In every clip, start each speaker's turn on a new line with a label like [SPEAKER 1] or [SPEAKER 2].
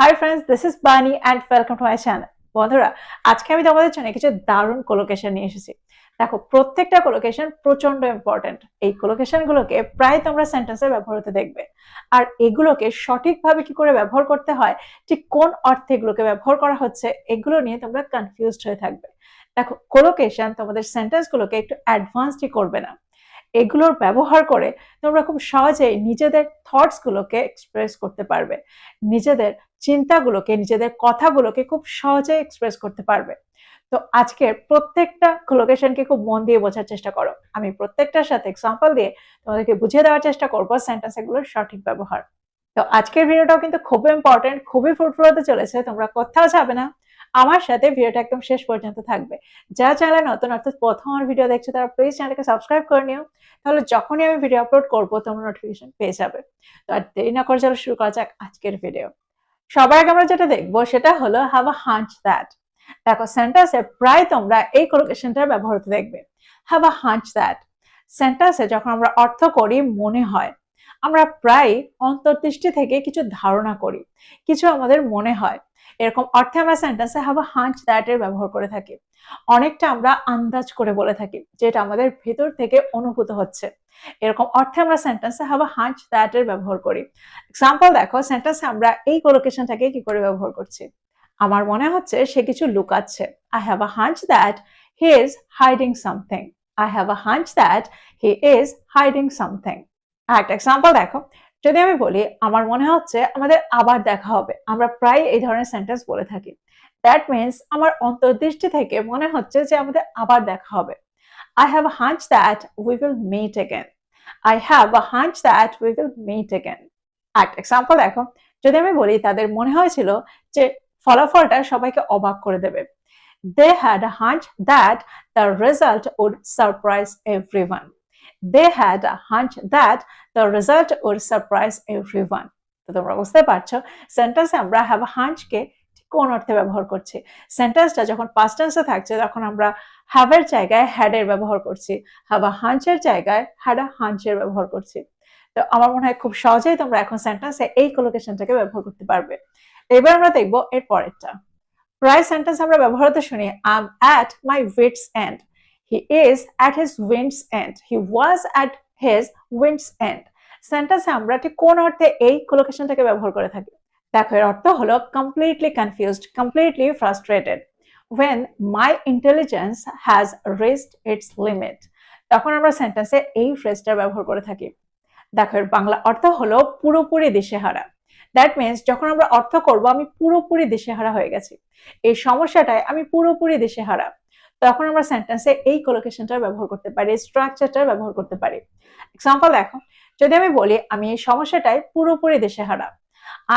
[SPEAKER 1] Hi friends, this is Bani and welcome to my channel. বন্ধুরা, আজকে আমি তোমাদের জন্য কিছু দারুণ কোলোকেশন নিয়ে এসেছি। দেখো, প্রত্যেকটা কোলোকেশন প্রচন্ড ইম্পর্টেন্ট। এই কোলোকেশনগুলোকে প্রায় তোমরা সেন্টেন্সে ব্যবহার হতে দেখবে। আর এগুলোকে সঠিকভাবে কি করে ব্যবহার করতে হয়, ঠিক কোন অর্থে এগুলোকে ব্যবহার করা হচ্ছে, এগুলো নিয়ে তোমরা কনফিউজড হয়ে থাকবে। দেখো, কোলোকেশন তোমাদের সেন্টেন্সগুলোকে একটু অ্যাডভান্সডই করবে না। এগুলোর ব্যবহার করে তোমরা খুব সহজেই নিজেদের থটস গুলোকে এক্সপ্রেস করতে পারবে, নিজেদের চিন্তাগুলোকে, নিজেদের কথাগুলোকে খুব সহজে এক্সপ্রেস করতে পারবে। তো আজকের প্রত্যেকটা কোলোকেশনকে খুব মন দিয়ে বোঝার চেষ্টা করো। আমি প্রত্যেকটার সাথে এক্সাম্পল দিয়ে তোমাদেরকে বুঝিয়ে দেওয়ার চেষ্টা করবো সেন্টেন্স এগুলোর সঠিক ব্যবহার। তো আজকের ভিডিওটাও কিন্তু খুবই ইম্পর্টেন্ট, খুবই ফ্রুটফুল হতে চলেছে। তোমরা কোথাও যাবে না, আমার সাথে ভিডিওটা একদম শেষ পর্যন্ত থাকবে। যারা চ্যানেলে নতুন অর্থাৎ প্রথম আমার ভিডিও দেখছো তারা প্লিজ চ্যানেলকে সাবস্ক্রাইব করে নিও, তাহলে যখনই আমি ভিডিও আপলোড করবো তোমরা নোটিফিকেশন পেয়ে যাবে। তো আর দেরি না করে চলো শুরু করা যাক আজকের ভিডিও। সবার আগে আমরা যেটা দেখবো সেটা হলো হ্যাভ আ হাঞ্চ দ্যাট। দেখো, সেন্টেন্সে প্রায় তোমরা এই কোলোকেশনটার ব্যবহার হতে দেখবে, হ্যাভ আ হাঞ্চ দ্যাট। সেন্টেন্সে যখন আমরা অর্থ করি মনে হয়, আমরা প্রায় অন্তর্দৃষ্টি থেকে কিছু ধারণা করি, কিছু আমাদের মনে হয়, এরকম অর্থে আমরা সেন্টেন্সে হ্যাভ আ হাঞ্চ দ্যাট এর ব্যবহার করে থাকি। অনেকটা আমরা আন্দাজ করে বলে থাকি, যেটা আমাদের ভেতর থেকে অনুভূত হচ্ছে। এরকম অর্থে আমরা সেন্টেন্সে হ্যাভ আ হাঞ্চ দ্যাট এর ব্যবহার করি। এক্সাম্পল দেখো, সেন্টেন্সে আমরা এই কোলোকেশনটাকে কি করে ব্যবহার করছি। আমার মনে হচ্ছে সে কিছু লুকাচ্ছে। I have a hunch that he is hiding something. I have a hunch that he is hiding something. একটা এক্সাম্পল দেখো, যদি আমি বলি আমার মনে হচ্ছে আমাদের আবার দেখা হবে, আমরা প্রায় এই ধরনের সেন্টেন্স বলে থাকি। দ্যাট মিনস আমার অন্তর্দৃষ্টি থেকে মনে হচ্ছে যে আমাদের আবার দেখা হবে। I have a hunch that we will meet again. I have a hunch that we will meet again. একটা এক্সাম্পল দেখো, যদি আমি বলি তাদের মনে হয়েছিল যে ফলাফলটা সবাইকে অবাক করে দেবে। They had a hunch that the result would surprise everyone. They had a hunch that the result would surprise everyone. তো তোমরা বুঝতে পারছো সেন্টেন্সে আমরা হ্যাভ আ হাঞ্চকে কোন অর্থে ব্যবহার করছি। সেন্টেন্সটা যখন পাস্ট টেন্সে থাকছে তখন আমরা হ্যাভ এর জায়গায় হ্যাড এর ব্যবহার করছি, হ্যাভ আ হাঞ্চের জায়গায় হ্যাড আ হাঞ্চের ব্যবহার করছি। তো আমার মনে হয় খুব সহজেই তোমরা এখন সেন্টেন্সে এই কোলোকেশনটাকে ব্যবহার করতে পারবে। এবার আমরা দেখবো এর পরেরটা। প্রায় সেন্টেন্স আমরা ব্যবহার হতে শুনি I am at my wits end. He is at his winds end. He was at his winds end. সেন্টেন্সে আমরা ঠিক কোন অর্থে এই কোলোকেশনটাকে ব্যবহার করে থাকি। দেখো, এর অর্থ হলো completely confused, completely frustrated. when my intelligence has reached its limit, তখন আমরা সেন্টেন্সে এই ফ্রেজটা ব্যবহার করে থাকি। দেখো, এর বাংলা অর্থ হলো পুরোপুরি দিশেহারা। দ্যাট মিনস যখন আমরা অর্থ করব আমি পুরোপুরি দিশেহারা হয়ে গেছি, এই সমস্যাটায় আমি পুরোপুরি দিশেহারা, তখন আমরা সেন্টেন্সে এই কোলোকেশনটা ব্যবহার করতে পারি, স্ট্রাকচারটা ব্যবহার করতে পারি। এক্সাম্পল দেখো, যদি আমি বলি আমি এই সমস্যাটায় পুরোপুরি দিশেহারা।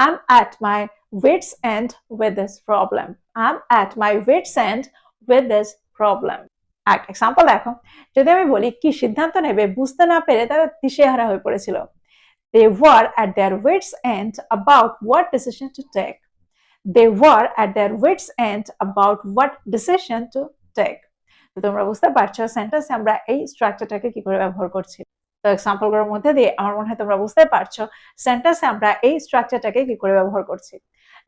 [SPEAKER 1] I'm at my wit's end with this problem. I'm at my wit's end with this problem. একটা এক্সাম্পল দেখো, যদি আমি বলি কি সিদ্ধান্ত নেবে বুঝতে না পেরে তারা দিশেহারা হয়ে পড়েছিল। They were at their wit's end about what decision to take. They were at their wit's end about what decision to take. তো তোমরা বুঝতে পারছো সেন্টেন্সে আমরা এই স্ট্রাকচারটাকে কি করে ব্যবহার করছি। তো এক্সাম্পলগুলোর মধ্যে দিয়ে আমার মনে হয় তোমরা বুঝতে পারছো সেন্টেন্সে আমরা এই স্ট্রাকচারটাকে কি করে ব্যবহার করছি।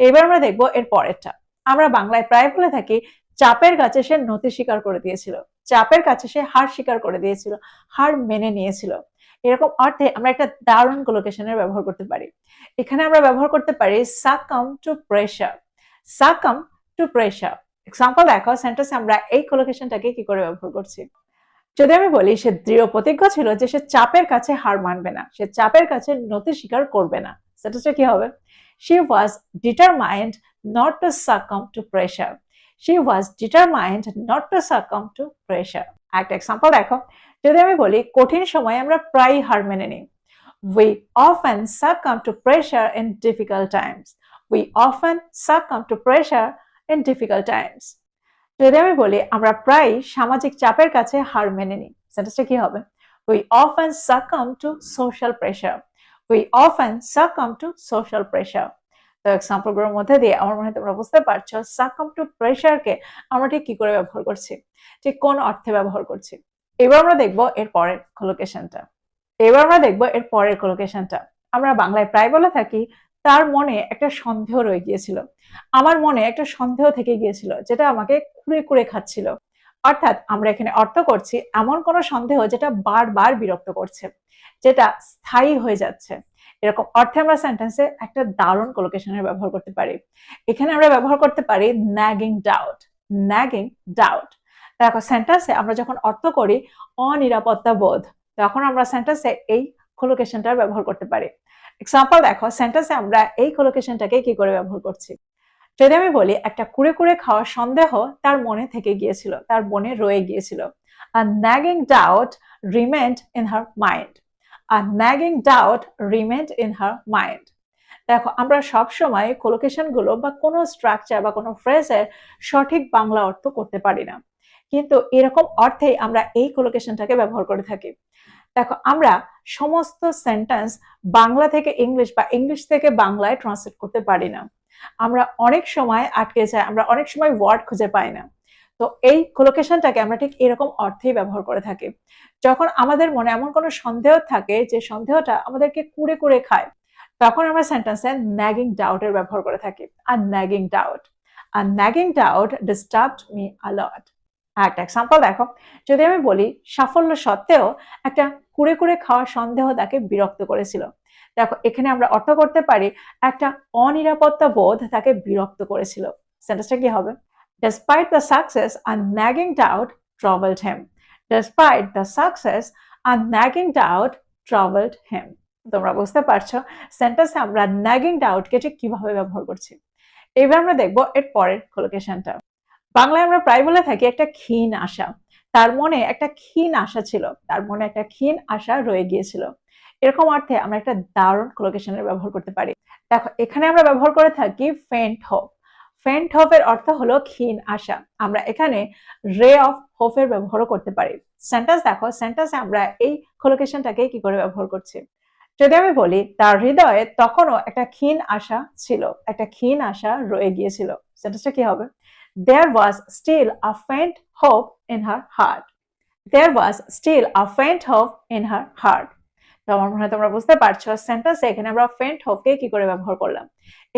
[SPEAKER 1] এবার আমরা দেখবো এর পরেরটা। আমরা বাংলায় প্রায় বলে থাকি চাপের কাছে সে নতি স্বীকার করে দিয়েছিল। চাপের কাছে সে হার স্বীকার করে দিয়েছিল, হার মেনে নিয়েছিল। এরকম অর্থে আমরা একটা দারুণ কোলোকেশনের ব্যবহার করতে পারি। এখানে আমরা ব্যবহার করতে পারি succumb to pressure. succumb to pressure. Example দেখো, সেন্টেন্সে আমরা এই কোলোকেশনটাকে কি করে ব্যবহার করছি। যদি আমি বলি সে দৃঢ় প্রতিজ্ঞ ছিল যে সে চাপের কাছে হার মানবে না, সে চাপের কাছে নতি স্বীকার করবে না, সেটা কি হবে? She was determined not to succumb to pressure. She was determined not to succumb to pressure. একটা এক্সাম্পল দেখো, যদি আমি বলি কঠিন সময়ে আমরা প্রায়ই হার মেনে নিই। We often succumb to pressure in difficult times. We often succumb to pressure in difficult times. যদি আমি বলি আমরা প্রায় সামাজিক চাপের কাছে হার মেনে নিই, সেন্টেন্সটা কি হবে? We often succumb to social pressure. We often succumb to social pressure. তো এক্সাম্পলগুলোর মধ্যে দিয়ে আমার মনে হয় তোমরা বুঝতে পারছো succumb to pressure কে আমরা ঠিক কি করে ব্যবহার করছি, ঠিক কোন অর্থে ব্যবহার করছি। এবার আমরা দেখবো এর পরের কোলোকেশনটা। আমরা বাংলায় প্রায় বলে থাকি তার মনে একটা সন্দেহ রয়ে গিয়েছিল, আমার মনে একটা সন্দেহ থেকে গিয়েছিল যেটা আমাকে কুরে কুরে খাচ্ছিল। অর্থাৎ আমরা এখানে অর্থ করছি এমন কোনো সন্দেহ যেটা বারবার বিরক্ত করছে, যেটা স্থায়ী হয়ে যাচ্ছে। এরকম অর্থে আমরা সেন্টেন্সে একটা দারুণ কোলোকেশনের ব্যবহার করতে পারি। এখানে আমরা ব্যবহার করতে পারি nagging doubt, nagging doubt। দেখো সেন্টেন্সে আমরা যখন অর্থ করি অনিরাপত্তা বোধ, তখন আমরা সেন্টেন্সে এই কোলোকেশনটার ব্যবহার করতে পারি। এক্সাম্পল দেখো, সেন্টেন্সে আমরা এই কোলোকেশনটাকে কি করে ব্যবহার করছি। যদি আমি বলি একটা কুড়ে কুড়ে খাওয়ার সন্দেহ তার মনে থেকে গিয়েছিল, তার মনে রয়ে গিয়েছিল। A nagging doubt remained in her mind. A nagging doubt remained in her mind. দেখো আমরা সব সময় কোলোকেশন গুলো বা কোনো স্ট্রাকচার বা কোনো ফ্রেজের সঠিক বাংলা অর্থ করতে পারি না, কিন্তু এরকম অর্থেই আমরা এই কোলোকেশনটাকে ব্যবহার করে থাকি। দেখো আমরা সমস্ত সেন্টেন্স বাংলা থেকে ইংলিশ বা ইংলিশ থেকে বাংলায় ট্রান্সলেট করতে পারি না। আমরা অনেক সময় আটকে যাই, আমরা অনেক সময় ওয়ার্ড খুঁজে পাই না। তো এই কোলোকেশনটাকে আমরা ঠিক এরকম অর্থেই ব্যবহার করে থাকি। যখন আমাদের মনে এমন কোনো সন্দেহ থাকে যে সন্দেহটা আমাদেরকে কুড়ে কুড়ে খায়, তখন আমরা সেন্টেন্সে nagging doubt এর ব্যবহার করে থাকি। A nagging doubt, a nagging doubt disturbed me a lot. একটা এক্সাম্পল দেখো, যদি আমি বলি সাফল্য সত্ত্বেও একটা কুড়ে কুড়ে খাওয়ার সন্দেহ তাকে বিরক্ত করেছিল। দেখো এখানে আমরা অর্থ করতে পারি একটা অনিরাপত্তা বোধ তাকে বিরক্ত করেছিল। সেন্টেন্সটা কি হবে? Despite the success, a nagging doubt troubled him. Despite the success, a nagging doubt troubled him. তোমরা বুঝতে পারছো সেন্টেন্সে আমরা nagging doubt কে ঠিক কিভাবে ব্যবহার করছি। এবার আমরা দেখবো এর পরের কোলোকেশনটা। বাংলায় আমরা প্রায় বলে থাকি একটা ক্ষীণ আশা, তার মনে একটা ক্ষীণ আশা ছিল, তার মনে একটা ক্ষীণ আশা রয়ে গিয়েছিল। এরকম অর্থে আমরা একটা দারুণ কোলোকেশনের ব্যবহার করতে পারি। দেখো এখানে আমরা ব্যবহার করে থাকি ফেন্ট হোপ। ফেন্ট হোপ এর অর্থ হলো ক্ষীণ আশা। আমরা এখানে রে অফ হোপ এর ব্যবহারও করতে পারি। সেন্টেন্স দেখো, সেন্টেন্সে আমরা এই কোলোকেশনটাকে কি করে ব্যবহার করছি। যদি আমি বলি তার হৃদয়ে তখনও একটা ক্ষীণ আশা ছিল, একটা ক্ষীণ আশা রয়ে গিয়েছিল, সেন্টেন্সটা কি হবে? There was still a faint hope in her heart. There was still a faint hope in her heart. তো আমার মনে হয় তোমরা বুঝতে পারছো সেন্টেন্সে এখানে আমরা ফেন্ট হোপকে কি করে ব্যবহার করলাম।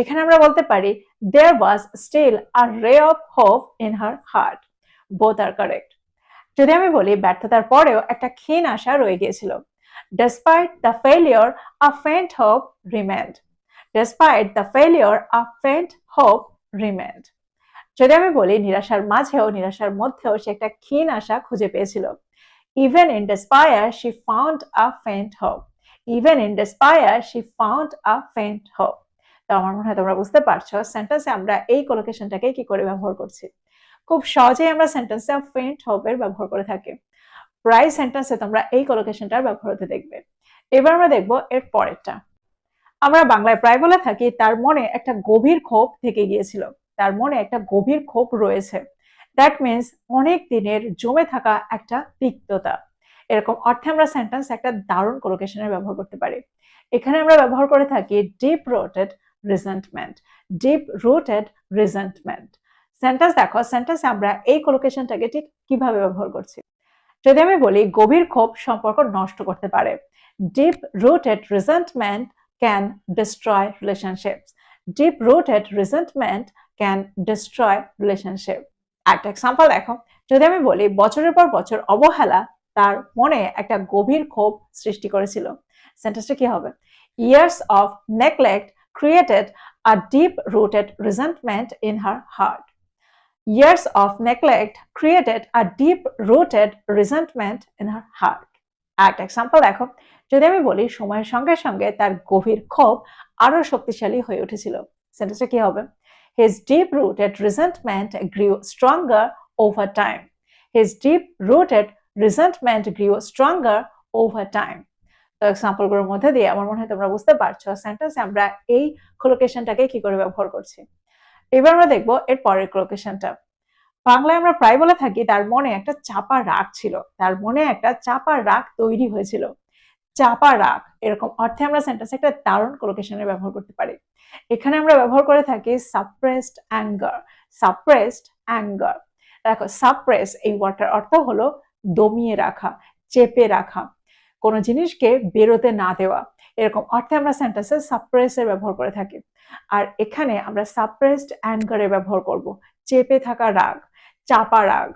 [SPEAKER 1] এখানে আমরা বলতে পারি there was still a ray of hope in her heart. Both are correct. যদি আমি বলি ব্যর্থতার পরেও একটা ক্ষীণ আশা রয়ে গিয়েছিল। Despite the failure, a faint hope remained. Despite the failure, a faint hope remained. যদি আমি বলি নিরাশার মাঝেও নিরাশার মধ্যেও সে একটা ক্ষীণ আশা খুঁজে পেয়েছিল। Even in despair, she found a faint hope. Even in despair, she found a faint hope. তো আমার মনে হয় তোমরা বুঝতে পারছো সেন্টেন্সে আমরা এই কোলোকেশনটাকে কি করে ব্যবহার করছি। খুব সহজেই আমরা সেন্টেন্সে ফেন্ট হোপ এর ব্যবহার করে থাকি। প্রায় সেন্টেন্সে তোমরা এই কোলোকেশনটার ব্যবহার হতে দেখবে। এবার আমরা দেখবো এর পরেরটা। আমরা বাংলায় প্রায় বলে থাকি তার মনে একটা গভীর ক্ষোভ থেকে গিয়েছিল, তার মনে একটা গভীর ক্ষোভ রয়েছে। দ্যাট মিনস অনেক দিনের জমে থাকা একটা তিক্ততা। এরকম অর্থে আমরা সেন্টেন্স একটা দারুণ কোলোকেশনের ব্যবহার করতে পারি। এখানে আমরা ব্যবহার করে থাকি deep rooted resentment, deep rooted resentment. Sentence দেখো, সেন্টেন্সে আমরা এই কোলোকেশনটাকে ঠিক কিভাবে ব্যবহার করছি। যদি আমি বলি গভীর ক্ষোভ সম্পর্ক নষ্ট করতে পারে, deep rooted resentment can destroy relationships. Deep rooted resentment can destroy relationship. একটা এক্সাম্পল দেখো, যদি আমি বলি বছরের পর বছর অবহেলা তার মনে একটা গভীর ক্ষোভ সৃষ্টি করেছিল, সেন্টেন্সটা কি হবে? Years of neglect created a deep rooted resentment in her heart. Years of neglect created a deep rooted resentment in her heart. একটা এক্সাম্পল দেখো, যদি আমি বলি সময়ের সঙ্গে সঙ্গে তার গভীর ক্ষোভ আরো শক্তিশালী হয়ে উঠেছিল, সেন্টেন্সটা কি হবে? His deep-rooted resentment grew stronger over time. His deep-rooted resentment grew stronger over time. তো এক্সাম্পলগুলোর মধ্যে দিয়ে আমার মনে হয় তোমরা বুঝতে পারছো সেন্টেন্সে আমরা এই কোলোকেশনটাকে কি করে ব্যবহার করছি। এবার আমরা দেখবো এর পরের কোলোকেশনটা। বাংলায় আমরা প্রায় বলে থাকি তার মনে একটা চাপা রাগ ছিল, তার মনে একটা চাপা রাগ তৈরি হয়েছিল। চাপা রাগ এরকম অর্থে আমরা সেন্টেন্সে একটা দারুণ কোলোকেশনের ব্যবহার করতে পারি। এখানে আমরা ব্যবহার করে থাকি সাপ্রেসড অ্যাঙ্গার, সাপ্রেসড অ্যাঙ্গার। দেখো সাপ্রেস এই ওয়ার্ডটার অর্থ হলো দমিয়ে রাখা, চেপে রাখা, কোনো জিনিসকে বেরোতে না দেওয়া। এরকম অর্থে আমরা সেন্টেন্সে সাপ্রেসের ব্যবহার করে থাকি। আর এখানে আমরা সাপ্রেসড অ্যাঙ্গারের ব্যবহার করব, চেপে থাকা রাগ, চাপা রাগ।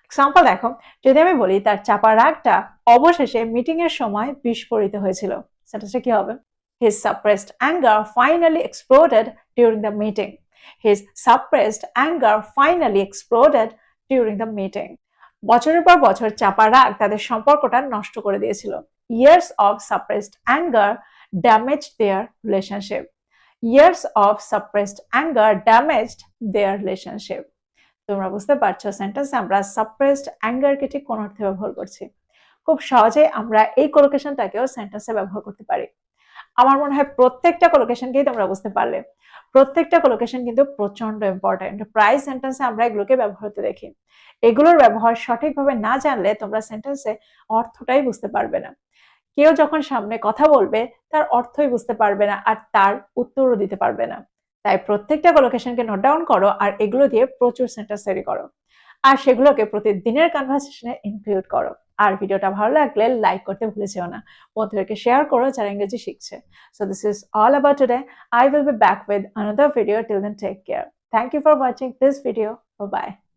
[SPEAKER 1] এক্সাম্পল দেখো, যদি আমি বলি তার চাপা রাগটা অবশেষে মিটিং এর সময় বিস্ফোরিত হয়েছিল, সেটা কি হবে? His suppressed anger finally exploded during the meeting. His suppressed anger finally exploded during the meeting. বছরের পর বছর চাপা রাগ তাদের সম্পর্কটা নষ্ট করে দিয়েছিল। Years of suppressed anger damaged their relationship. Years of suppressed anger damaged their relationship. তোমরা বুঝতে পারছো সেন্টেন্সে আমরা সাপ্রেসড অ্যাঙ্গারকে ঠিক কোন অর্থে ব্যবহার করছি। খুব সহজে আমরা এই কোলোকেশনটাকেও সেন্টেন্সে ব্যবহার করতে পারি। আমার মনে হয় প্রত্যেকটা কোলোকেশনকেই তোমরা বুঝতে পারলে। প্রত্যেকটা কোলোকেশন কিন্তু প্রচন্ড ইম্পর্টেন্ট। প্রায় সেন্টেন্সে আমরা এগুলোকে ব্যবহার হতে দেখি। এগুলোর ব্যবহার সঠিকভাবে না জানলে তোমরা সেন্টেন্সে অর্থটাই বুঝতে পারবে না। কেউ যখন সামনে কথা বলবে তার অর্থই বুঝতে পারবে না আর তার উত্তরও দিতে পারবে না। তাই প্রত্যেকটা কোলোকেশনকে নোট ডাউন করো আর এগুলো দিয়ে প্রচুর সেন্টেন্স তৈরি করো আর সেগুলোকে প্রতিদিনের কনভারসেশনে ইনক্লুড করো। আর ভিডিওটা ভালো লাগলে লাইক করতে ভুলে যেও না, বন্ধুদেরকে শেয়ার করো যারা ইংরেজি শিখছে। So this is all about today. I will be back with another video. Till then, take care. Thank you for watching this video. Bye bye.